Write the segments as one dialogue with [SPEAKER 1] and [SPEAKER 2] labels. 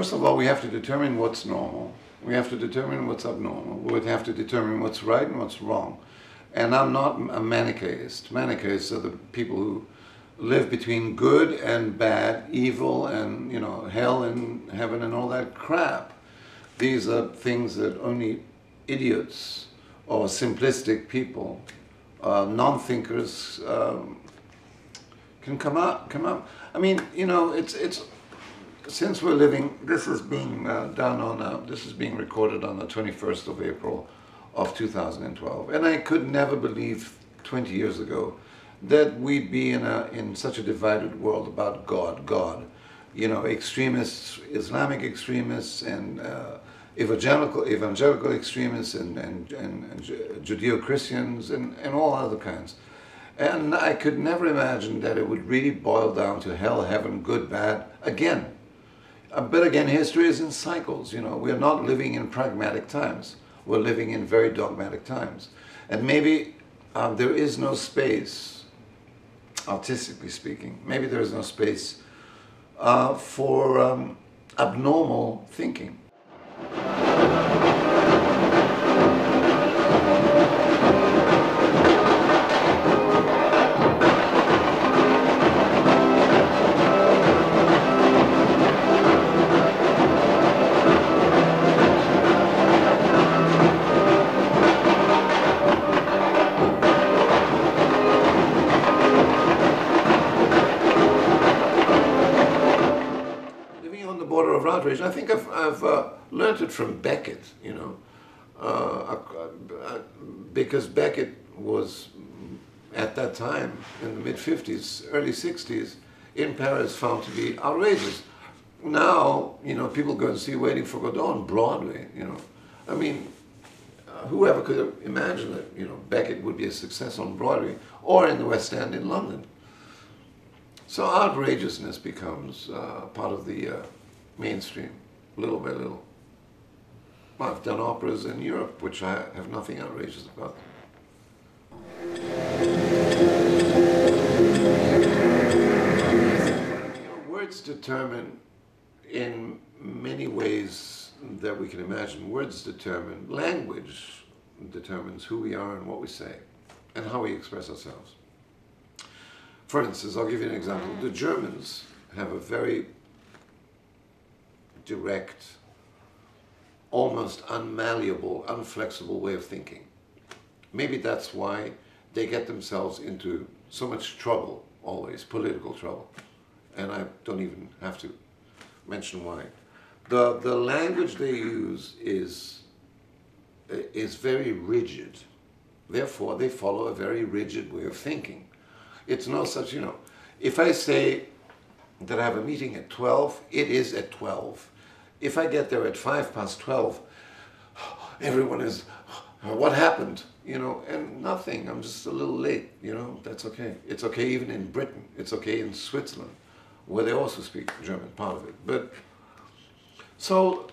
[SPEAKER 1] First of all, we have to determine what's normal. We have to determine what's abnormal. We would have to determine what's right and what's wrong. And I'm not a Manichaeist. Manichaeists are the people who live between good and bad, evil and, you know, hell and heaven and all that crap. These are things that only idiots or simplistic people, non-thinkers, can come up. I mean, you know, it's since we're living, this is being done on, this is being recorded on the 21st of April of 2012, and I could never believe 20 years ago that we'd be in such a divided world about God. You know, extremists, Islamic extremists, and evangelical extremists, and Judeo-Christians, and all other kinds. And I could never imagine that it would really boil down to hell, heaven, good, bad, again. But again, history is in cycles, you know. We're not living in pragmatic times. We're living in very dogmatic times. And maybe there is no space, artistically speaking, maybe there is no space for abnormal thinking. Outrage. I think I've learned it from Beckett, you know, because Beckett was, at that time, in the mid-50s, early 60s, in Paris, found to be outrageous. Now, you know, people go and see Waiting for Godot on Broadway, you know. I mean, whoever could have imagined that, you know, Beckett would be a success on Broadway or in the West End in London. So outrageousness becomes part of the mainstream, little by little. I've done operas in Europe, which I have nothing outrageous about. Words determine, in many ways that we can imagine, words determine, language determines who we are and what we say, and how we express ourselves. For instance, I'll give you an example. The Germans have a very direct, almost unmalleable, unflexible way of thinking. Maybe that's why they get themselves into so much trouble, always, political trouble. And I don't even have to mention why. The language they use is very rigid. Therefore, they follow a very rigid way of thinking. It's no such, you know, if I say that I have a meeting at 12, it is at 12. If I get there at 12:05, everyone is, what happened? You know, and nothing, I'm just a little late, you know, that's okay. It's okay even in Britain, it's okay in Switzerland, where they also speak German, part of it. But, so,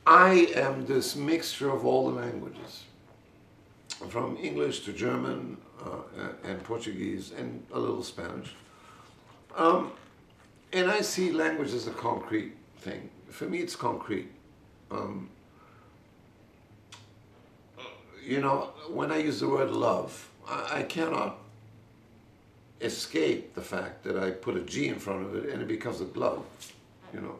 [SPEAKER 1] I am this mixture of all the languages, from English to German and Portuguese and a little Spanish. And I see language as a concrete thing. For me, it's concrete. You know, when I use the word love, I cannot escape the fact that I put a G in front of it and it becomes a glove, you know.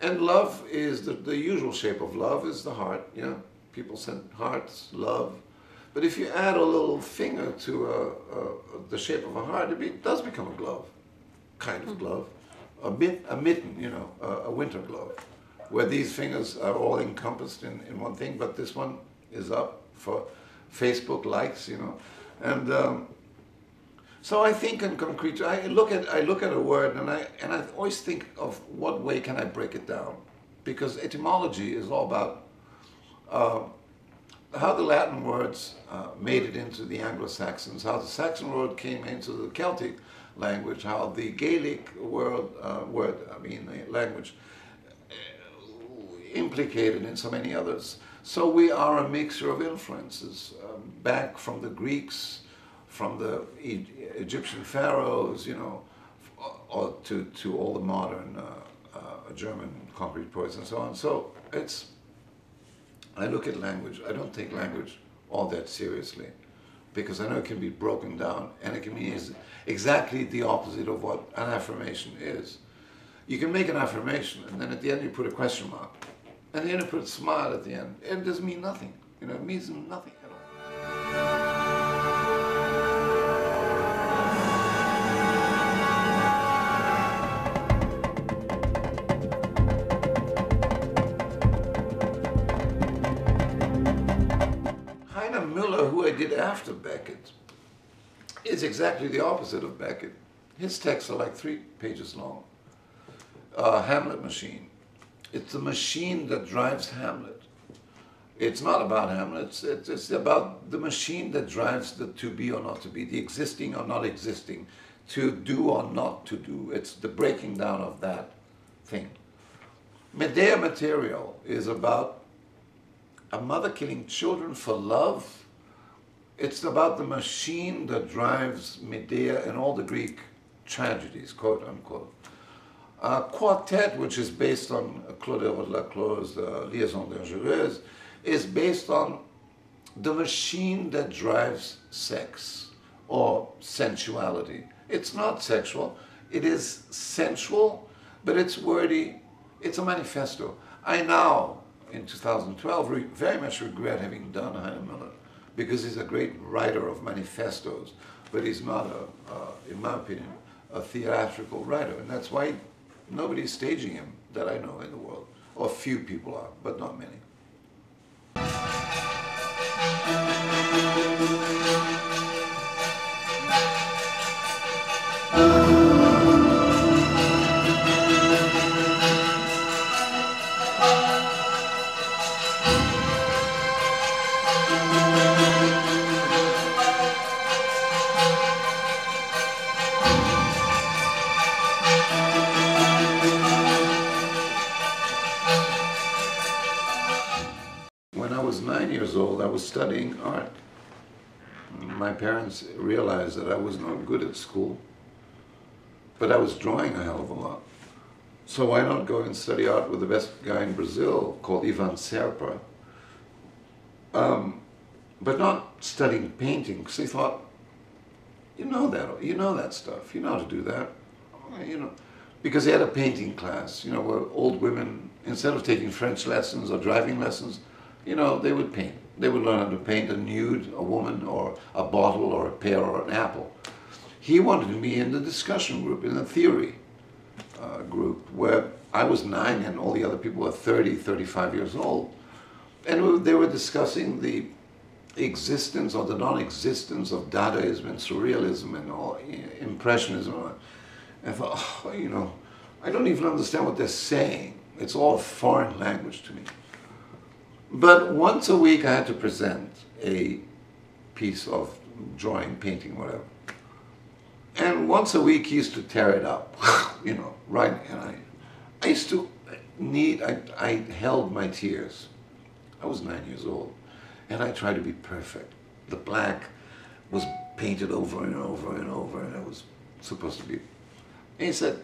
[SPEAKER 1] And love is, the usual shape of love is the heart, yeah. People send hearts, love. But if you add a little finger to the shape of a heart, it does become a glove, kind of glove. A mitten, you know, a winter glove, where these fingers are all encompassed in one thing, but this one is up for Facebook likes, you know. And so I think in concrete, I look at a word and I always think of what way can I break it down, because etymology is all about how the Latin words made it into the Anglo-Saxons, how the Saxon word came into the Celtic language, how the Gaelic language implicated in so many others. So we are a mixture of influences, back from the Greeks, from the Egyptian pharaohs, you know, or to all the modern German concrete poets and so on. So I look at language, I don't take language all that seriously, because I know it can be broken down and it can be exactly the opposite of what an affirmation is. You can make an affirmation and then at the end you put a question mark. And then you put a smile at the end. It doesn't mean nothing. You know, it means nothing at all. Who I did after Beckett is exactly the opposite of Beckett. His texts are like 3 pages long. Hamlet machine. It's the machine that drives Hamlet. It's not about Hamlet, it's about the machine that drives the to be or not to be, the existing or not existing, to do or not to do. It's the breaking down of that thing. Medea Material is about a mother killing children for love. It's about the machine that drives Medea and all the Greek tragedies, quote unquote. Quartet, which is based on Claude Laclau's Liaison Dangereuse, is based on the machine that drives sex or sensuality. It's not sexual, it is sensual, but it's wordy, it's a manifesto. I now, in 2012, very much regret having done Heine Miller, because he's a great writer of manifestos, but he's not, in my opinion, a theatrical writer. And that's why nobody's staging him that I know in the world. Or few people are, but not many. When I was 9 years old, I was studying art. My parents realized that I was not good at school, but I was drawing a hell of a lot. So why not go and study art with the best guy in Brazil called Ivan Serpa? But not studying painting, because they thought, you know that stuff, you know how to do that, you know. Because they had a painting class, you know, where old women, instead of taking French lessons or driving lessons, you know, they would paint. They would learn how to paint a nude, a woman, or a bottle, or a pear, or an apple. He wanted me in the discussion group, in the theory group, where I was 9 and all the other people were 30, 35 years old. And they were discussing the existence or the non-existence of Dadaism and Surrealism and all, Impressionism. And I thought, oh, you know, I don't even understand what they're saying. It's all foreign language to me. But once a week I had to present a piece of drawing, painting, whatever. And once a week he used to tear it up, you know, right? And I used to I held my tears. I was 9 years old, and I tried to be perfect. The black was painted over and over and over, and it was supposed to be. And he said,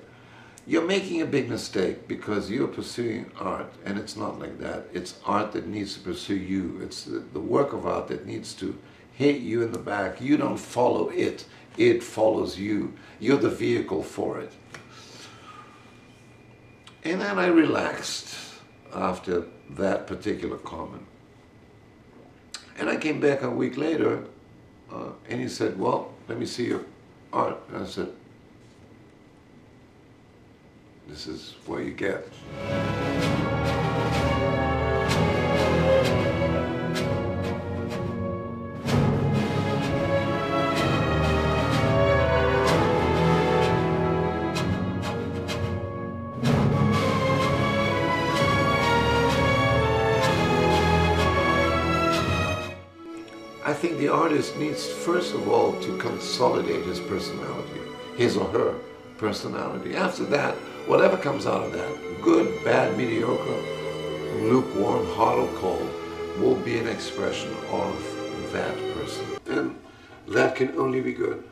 [SPEAKER 1] you're making a big mistake because you're pursuing art, and it's not like that. It's art that needs to pursue you. It's the work of art that needs to hit you in the back. You don't follow it. It follows you. You're the vehicle for it. And then I relaxed after that particular comment. And I came back a week later, and he said, well, let me see your art. And I said, this is what you get. I think the artist needs, first of all, to consolidate his personality, his or her personality. After that, whatever comes out of that, good, bad, mediocre, lukewarm, hot or cold, will be an expression of that person. And that can only be good.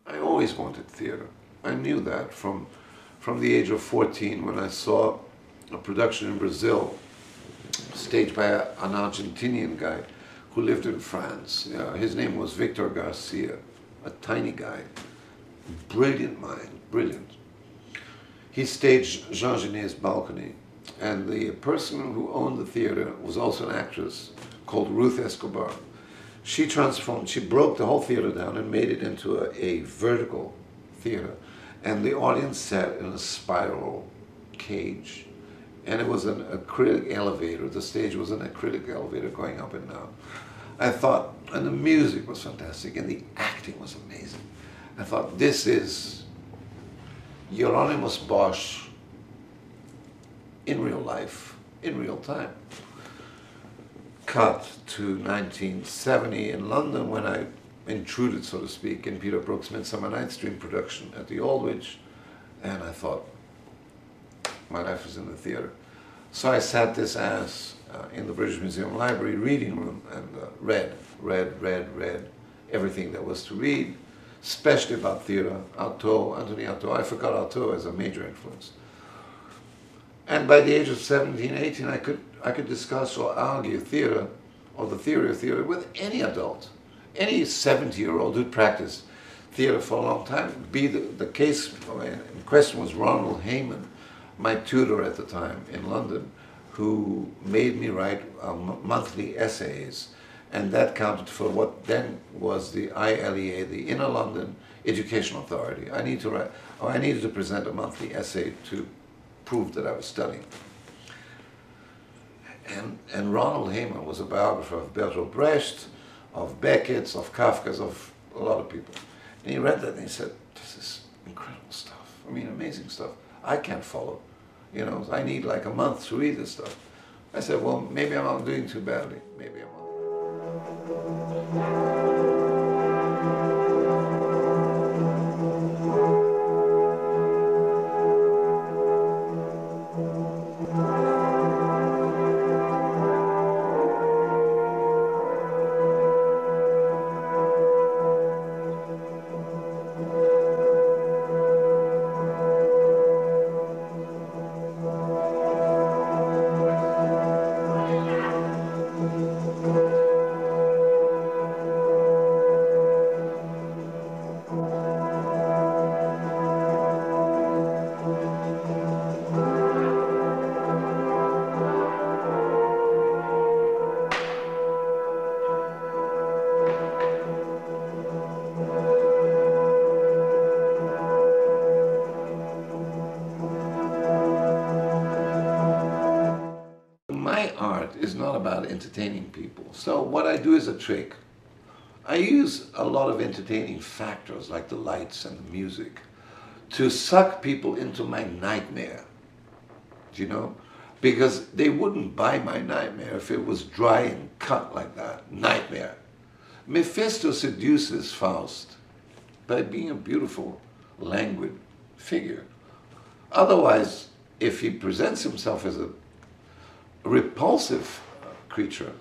[SPEAKER 1] I always wanted theater. I knew that from the age of 14 when I saw a production in Brazil staged by an Argentinian guy who lived in France. His name was Victor Garcia, a tiny guy, brilliant mind, brilliant. He staged Jean Genet's Balcony, and the person who owned the theater was also an actress called Ruth Escobar. She broke the whole theater down and made it into a vertical theater, and the audience sat in a spiral cage. And it was an acrylic elevator. The stage was an acrylic elevator going up and down. I thought, and the music was fantastic, and the acting was amazing. I thought, this is Hieronymus Bosch in real life, in real time. Cut to 1970 in London when I intruded, so to speak, in Peter Brook's Midsummer Night's Dream production at the Aldwych, and I thought, my life was in the theater. So I sat this ass in the British Museum Library reading room and read everything there was to read, especially about theater. Anthony Artaud. I forgot Artaud as a major influence. And by the age of 17, 18, I could discuss or argue theater or the theory of theater with any adult, any 70-year-old who'd practiced theater for a long time. The case in question was Ronald Hayman, my tutor at the time in London, who made me write monthly essays, and that counted for what then was the ILEA, the Inner London Education Authority. I needed to present a monthly essay to prove that I was studying. And Ronald Hayman was a biographer of Bertolt Brecht, of Beckett's, of Kafka's, of a lot of people. And he read that and he said, this is incredible stuff. I mean, amazing stuff. I can't follow. You know, I need like a month to read this stuff. I said, well, maybe I'm not doing too badly. Maybe I'm not. My art is not about entertaining people. So what I do is a trick. I use a lot of entertaining factors like the lights and the music to suck people into my nightmare, you know? Because they wouldn't buy my nightmare if it was dry and cut like that. Nightmare. Mephisto seduces Faust by being a beautiful, languid figure. Otherwise, if he presents himself as a repulsive creature,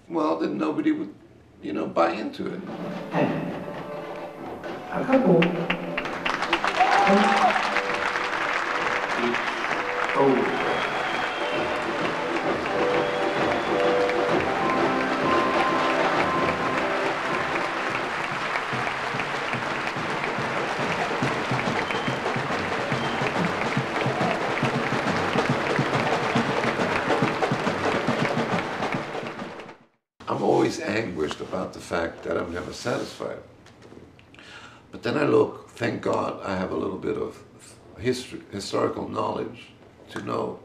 [SPEAKER 1] well, then nobody would, you know, buy into it. I'm always anguished about the fact that I'm never satisfied. But then I look, thank God, I have a little bit of historical knowledge to know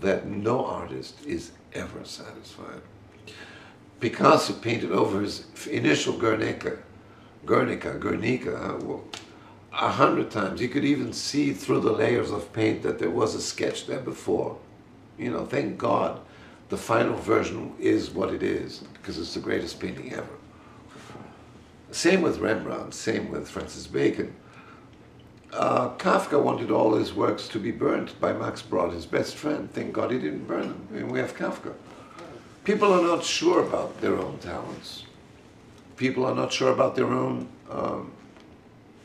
[SPEAKER 1] that no artist is ever satisfied. Picasso painted over his initial Guernica 100 times. You could even see through the layers of paint that there was a sketch there before. You know, thank God the final version is what it is, because it's the greatest painting ever. Same with Rembrandt, same with Francis Bacon. Kafka wanted all his works to be burnt by Max Brod, his best friend. Thank God he didn't burn them. I mean, we have Kafka. People are not sure about their own talents. People are not sure about their own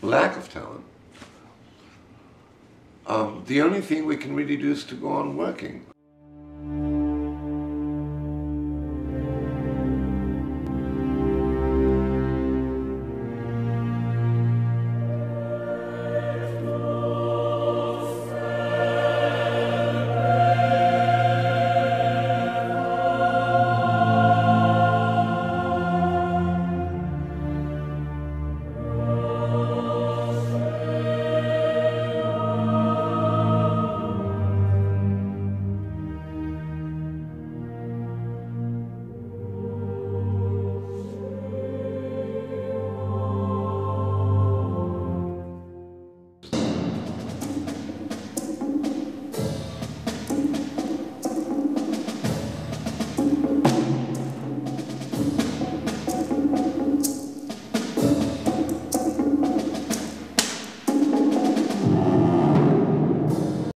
[SPEAKER 1] lack of talent. The only thing we can really do is to go on working.